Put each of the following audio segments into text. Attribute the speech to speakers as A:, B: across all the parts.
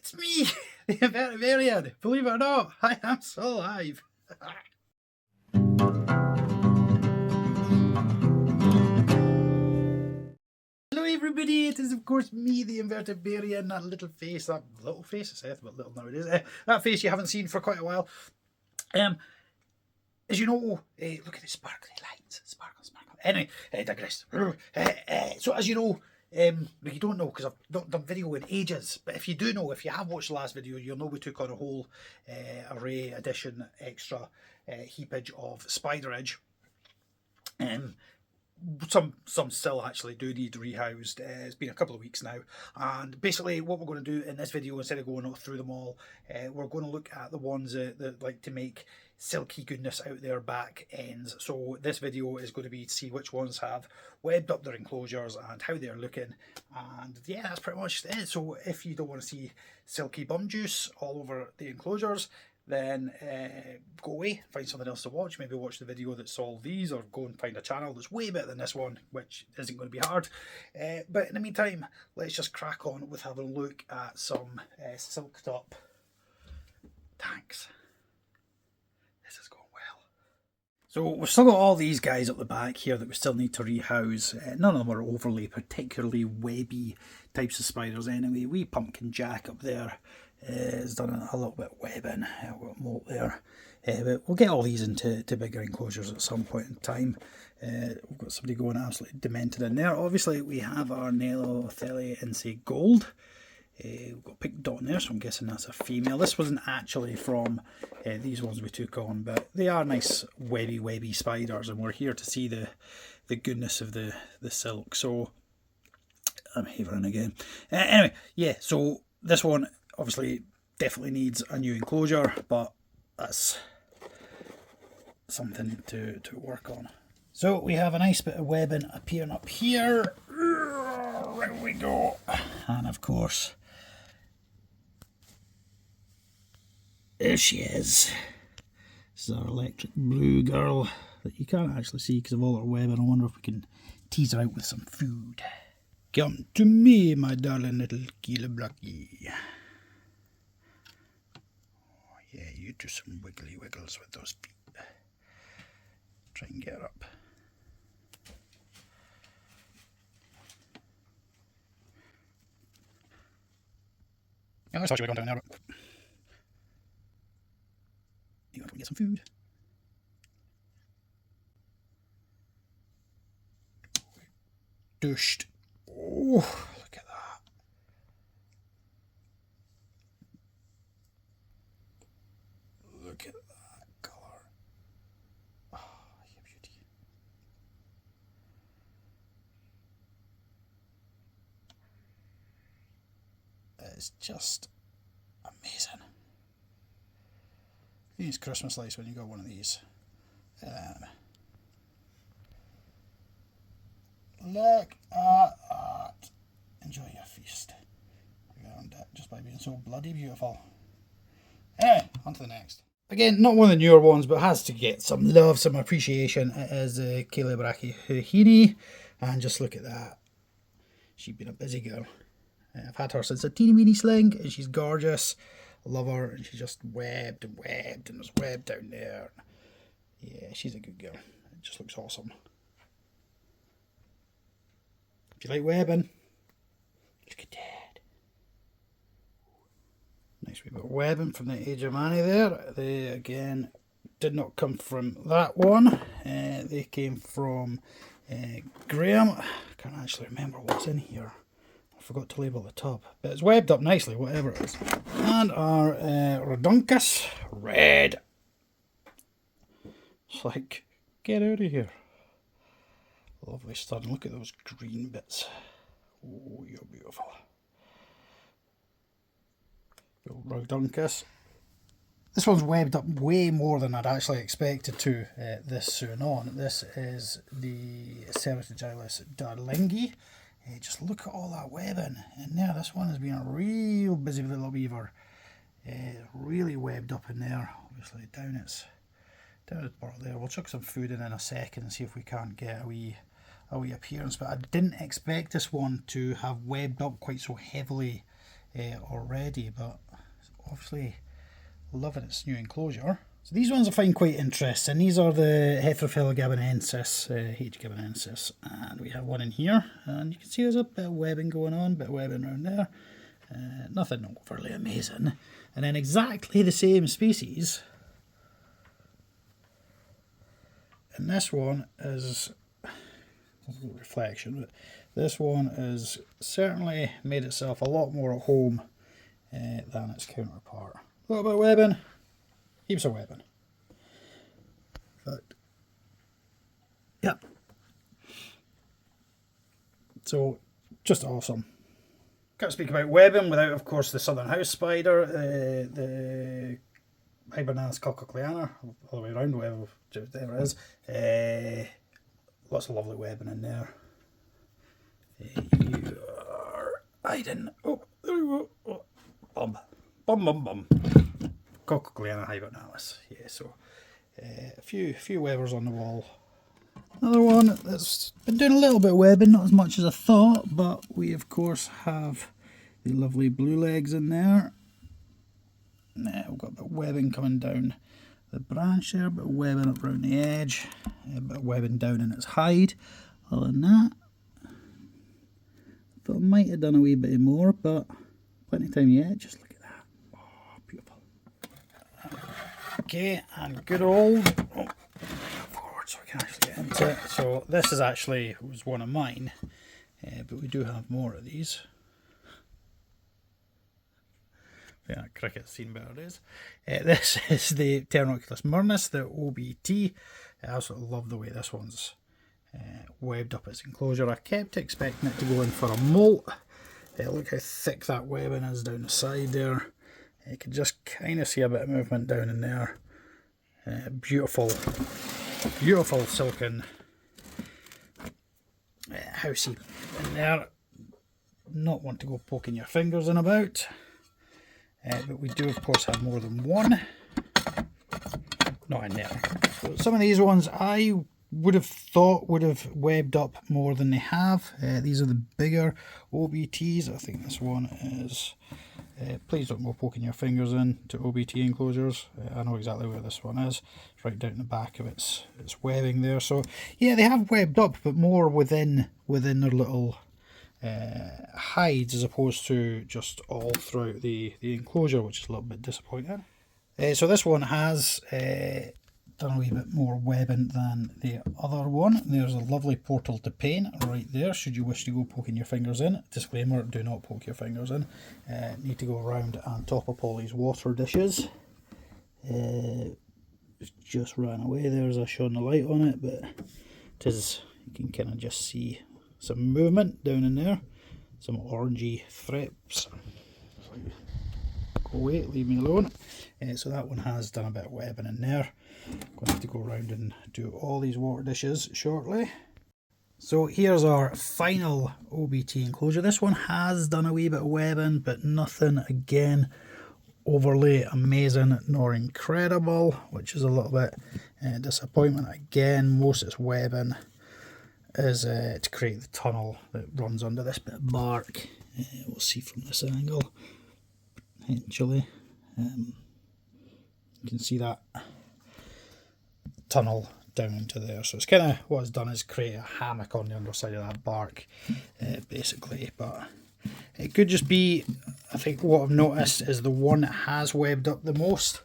A: It's me, the Invertebrarian. Believe it or not, I am still alive. Hello everybody, it is of course me, the Invertebrarian. That little face, that little face, I said, but little nowadays. That face you haven't seen for quite a while. As you know, look at the sparkly lights, sparkle, sparkle. Anyway, digress. So as you know, you don't know because I've not done video in ages, but if you do know, if you have watched the last video, you'll know we took on a whole array edition extra heapage of spider edge. Some still actually do need rehoused. It's been a couple of weeks now, and basically what we're going to do in this video, instead of going through them all, we're going to look at the ones that like to make silky goodness out their back ends. So this video is going to be to see which ones have webbed up their enclosures and how they're looking, and yeah, that's pretty much it. So if you don't want to see silky bum juice all over the enclosures, then go away, find something else to watch. Maybe watch the video that solved these, or go and find a channel that's way better than this one, which isn't going to be hard. But in the meantime, let's just crack on with having a look at some silked up tanks. This is going well. So we've still got all these guys up the back here that we still need to rehouse. None of them are overly particularly webby types of spiders anyway. Wee Pumpkin Jack up there has done a little bit of webbing. I've got mold there. But we'll get all these into bigger enclosures at some point in time. We've got somebody going absolutely demented in there. Obviously we have our Nelothele Inse Gold. We've got a pink dot in there, so I'm guessing that's a female. This wasn't actually from these ones we took on, but they are nice webby spiders, and we're here to see the goodness of the silk. So I'm havering again. Anyway, yeah, so this one obviously definitely needs a new enclosure, but that's something to work on. So we have a nice bit of webbing appearing up here. There we go. And of course, there she is. This is our electric blue girl that you can't actually see because of all her webbing. I wonder if we can tease her out with some food. Come to me, my darling little Keelablucky. Oh, yeah, you do some wiggly wiggles with those feet. Try and get her up. Yeah, I thought you were going down there. You want to get some food? Dushed. Oh, look at that. Look at that colour. Oh, you beauty. It's just amazing. These Christmas lights when you got one of these. Look at that. Enjoy your feast. Around it just by being so bloody beautiful. Anyway, on to the next. Again, not one of the newer ones, but has to get some love, some appreciation. It is Keelablucky, and just look at that. She's been a busy girl. I've had her since a teeny weeny sling, and she's gorgeous. I love her, and she's just webbed and webbed, and there's web down there. Yeah, she's a good girl. It just looks awesome. If you like webbing, look at that. Nice wee bit of webbing from the Age of Mani there. They, again, did not come from that one. They came from Graham. I can't actually remember what's in here. I forgot to label the top. But it's webbed up nicely, whatever it is. And our Rhodonchus Red. It's like, get out of here. Lovely stud. Look at those green bits. Oh, you're beautiful. Rhodonchus. This one's webbed up way more than I'd actually expected to this soon on. This is the Ceratogilus darlingi. Just look at all that webbing in there. This one has been a real busy little beaver. Really webbed up in there. Obviously down its part there. We'll chuck some food in a second and see if we can't get a wee appearance, but I didn't expect this one to have webbed up quite so heavily already, but it's obviously loving its new enclosure. So these ones I find quite interesting. These are the Heterophila gabonensis, H. gabonensis, and we have one in here, and you can see there's a bit of webbing going on, bit of webbing around there. Nothing overly amazing. And then exactly the same species, and this one is reflection, but this one has certainly made itself a lot more at home than its counterpart. A little bit of webbing, heaps of webbing. But, yep. So, just awesome. Can't speak about webbing without, of course, the southern house spider, the Hibernanthus coccocliana, all the way around, whatever it is. Lots of lovely webbing in there. You are hiding. Oh, there we go. Oh, bum. Coccocliana hibernanthus. Yeah, so a few webbers on the wall. Another one that's been doing a little bit of webbing, not as much as I thought, but we of course have the lovely blue legs in there. Now we've got a bit of webbing coming down the branch there, a bit of webbing up around the edge, a bit of webbing down in its hide. Other than that, I thought I might have done a wee bit more, but plenty of time yet. Just look at that. Oh, beautiful. Okay, and good old forward so we can actually get into it. So this is actually was one of mine, but we do have more of these. Yeah, cricket's seen better days. This is the Pteronocculus murnus, the OBT. I also love the way this one's webbed up its enclosure. I kept expecting it to go in for a molt. Look how thick that webbing is down the side there. You can just kind of see a bit of movement down in there. Beautiful silken housey in there. Not want to go poking your fingers in about. But we do of course have more than one. Not in there. So some of these ones I would have thought would have webbed up more than they have. These are the bigger OBTs. I think this one is, please don't go poking your fingers in to OBT enclosures. I know exactly where this one is. It's right down the back of its webbing there. So yeah, they have webbed up, but more within their little hides as opposed to just all throughout the enclosure, which is a little bit disappointing. So this one has done a wee bit more webbing than the other one. There's a lovely portal to pain right there should you wish to go poking your fingers in. Disclaimer, do not poke your fingers in. Need to go around and top up all these water dishes. Just ran away there as I shone the light on it, but it is, you can kind of just see some movement down in there, some orangey threads. Go away, leave me alone. So that one has done a bit of webbing in there. I'm going to have to go around and do all these water dishes shortly. So here's our final OBT enclosure. This one has done a wee bit of webbing, but nothing again overly amazing nor incredible, which is a little bit disappointment. Again, most of its webbing is to create the tunnel that runs under this bit of bark. We'll see from this angle, potentially. You can see that tunnel down into there. So it's kind of what it's done is create a hammock on the underside of that bark, basically. But it could just be, I think what I've noticed is the one that has webbed up the most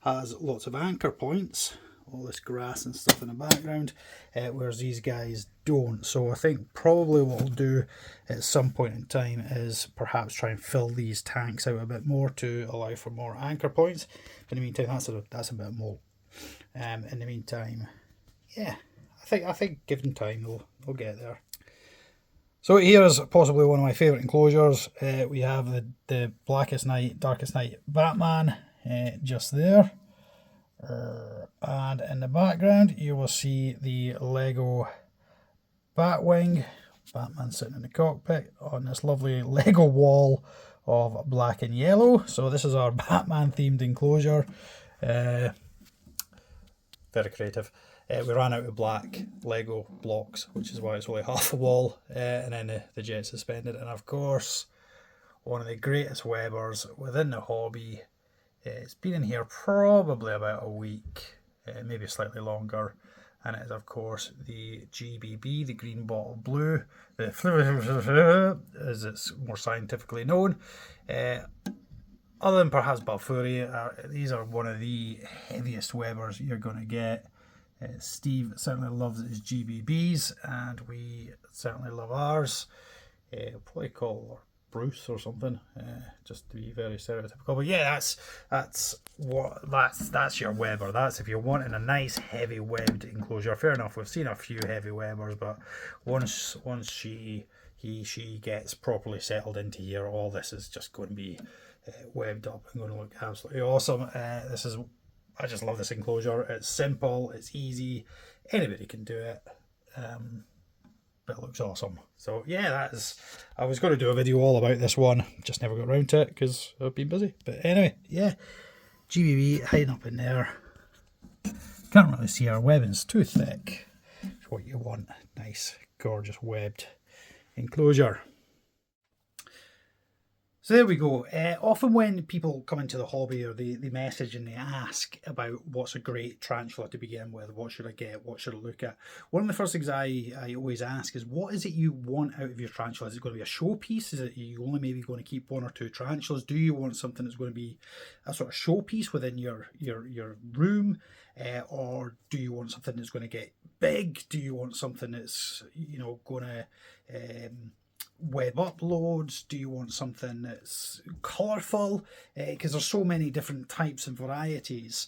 A: has lots of anchor points. All this grass and stuff in the background, whereas these guys don't. So I think probably what I'll do at some point in time is perhaps try and fill these tanks out a bit more to allow for more anchor points. But in the meantime, that's a bit of molt. In the meantime, yeah, I think given time they'll get there. So here's possibly one of my favourite enclosures. We have the Blackest Night, Darkest Night Batman just there. And in the background you will see the Lego Batwing, Batman sitting in the cockpit on this lovely Lego wall of black and yellow. So this is our Batman themed enclosure. Very creative. We ran out of black Lego blocks, which is why it's only half a wall, and then the jet suspended, and of course one of the greatest webbers within the hobby. It's been in here probably about a week, maybe slightly longer, and it is of course the GBB, the green bottle blue, as it's more scientifically known. Other than perhaps Balfouri, these are one of the heaviest webbers you're going to get. Steve certainly loves his GBBs, and we certainly love ours. Probably call Bruce or something, just to be very stereotypical. But yeah, that's your Weber. That's if you're wanting a nice heavy webbed enclosure. Fair enough, we've seen a few heavy Webers, but once she gets properly settled into here, all this is just going to be webbed up and going to look absolutely awesome. I just love this enclosure. It's simple, it's easy, anybody can do it. But it looks awesome. So yeah, I was going to do a video all about this one, just never got around to it because I've been busy. But anyway, yeah, GBB hiding up in there. Can't really see our webbing's too thick. It's what you want. Nice, gorgeous webbed enclosure. So there we go. Often when people come into the hobby, or they message and they ask about what's a great tarantula to begin with, what should I get, what should I look at, one of the first things I always ask is, what is it you want out of your tarantula? Is it going to be a showpiece? Is it you only maybe going to keep one or two tarantulas? Do you want something that's going to be a sort of showpiece within your room? Or do you want something that's going to get big? Do you want something that's, you know, going to web up loads? Do you want something that's colourful? Because there's so many different types and varieties.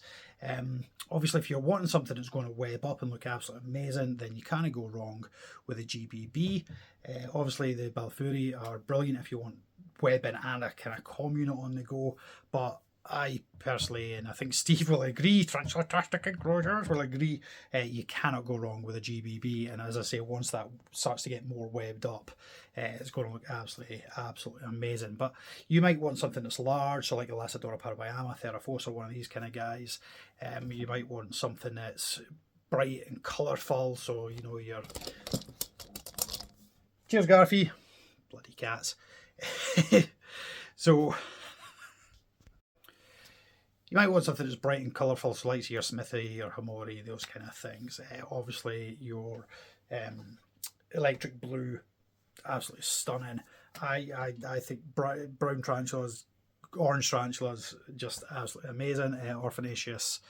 A: Obviously, if you're wanting something that's going to web up and look absolutely amazing, then you can't go wrong with a GBB. Obviously, the Balfouri are brilliant if you want webbing and a kind of comm unit on the go, but I personally, and I think Steve will agree, Tarantula-tastic enclosures will agree, you cannot go wrong with a GBB. And as I say, once that starts to get more webbed up, it's going to look absolutely amazing. But you might want something that's large, so like a Lasadora parabiama, Therafosa, one of these kind of guys. You might want something that's bright and colourful, so you know your... Cheers, Garfy. Bloody cats. So... you might want something that's bright and colourful, so like your Smithy or Hamori, those kind of things. Obviously, your electric blue, absolutely stunning. I think brown tarantulas, orange tarantulas, just absolutely amazing. Orphanaceous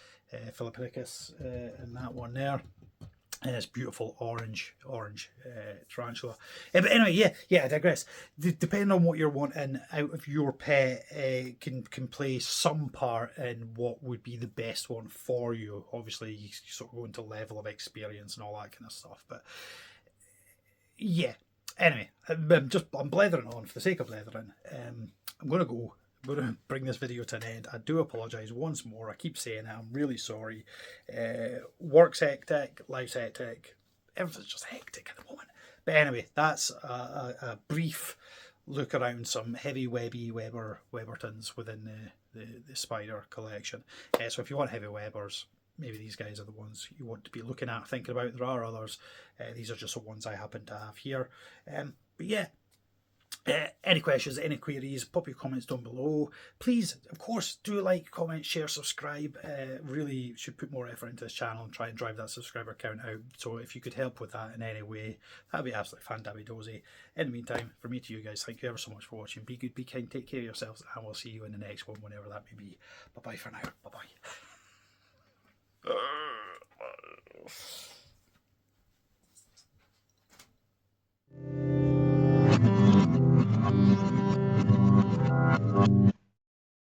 A: philippinicus, and that one there. And it's beautiful orange tarantula. But anyway, yeah, I digress. Depending on what you're wanting out of your pet, can play some part in what would be the best one for you. Obviously, you sort of go into level of experience and all that kind of stuff. But yeah, anyway, I'm blethering on for the sake of blethering. I'm going to bring this video to an end. I do apologise once more. I keep saying it. I'm really sorry. Work's hectic, life's hectic. Everything's just hectic at the moment. But anyway, that's a brief look around some heavy Webertons within the Spider collection. So if you want heavy Webers, maybe these guys are the ones you want to be looking at, thinking about. There are others. These are just the ones I happen to have here. But yeah. Any questions, any queries, pop your comments down below. Please, of course, do like, comment, share, subscribe. Really should put more effort into this channel and try and drive that subscriber count out. So if you could help with that in any way, that'd be absolutely fan-dabby-dozy. In the meantime, from me to you guys, thank you ever so much for watching. Be good, be kind, take care of yourselves, and we'll see you in the next one, whenever that may be. Bye-bye for now. Bye-bye.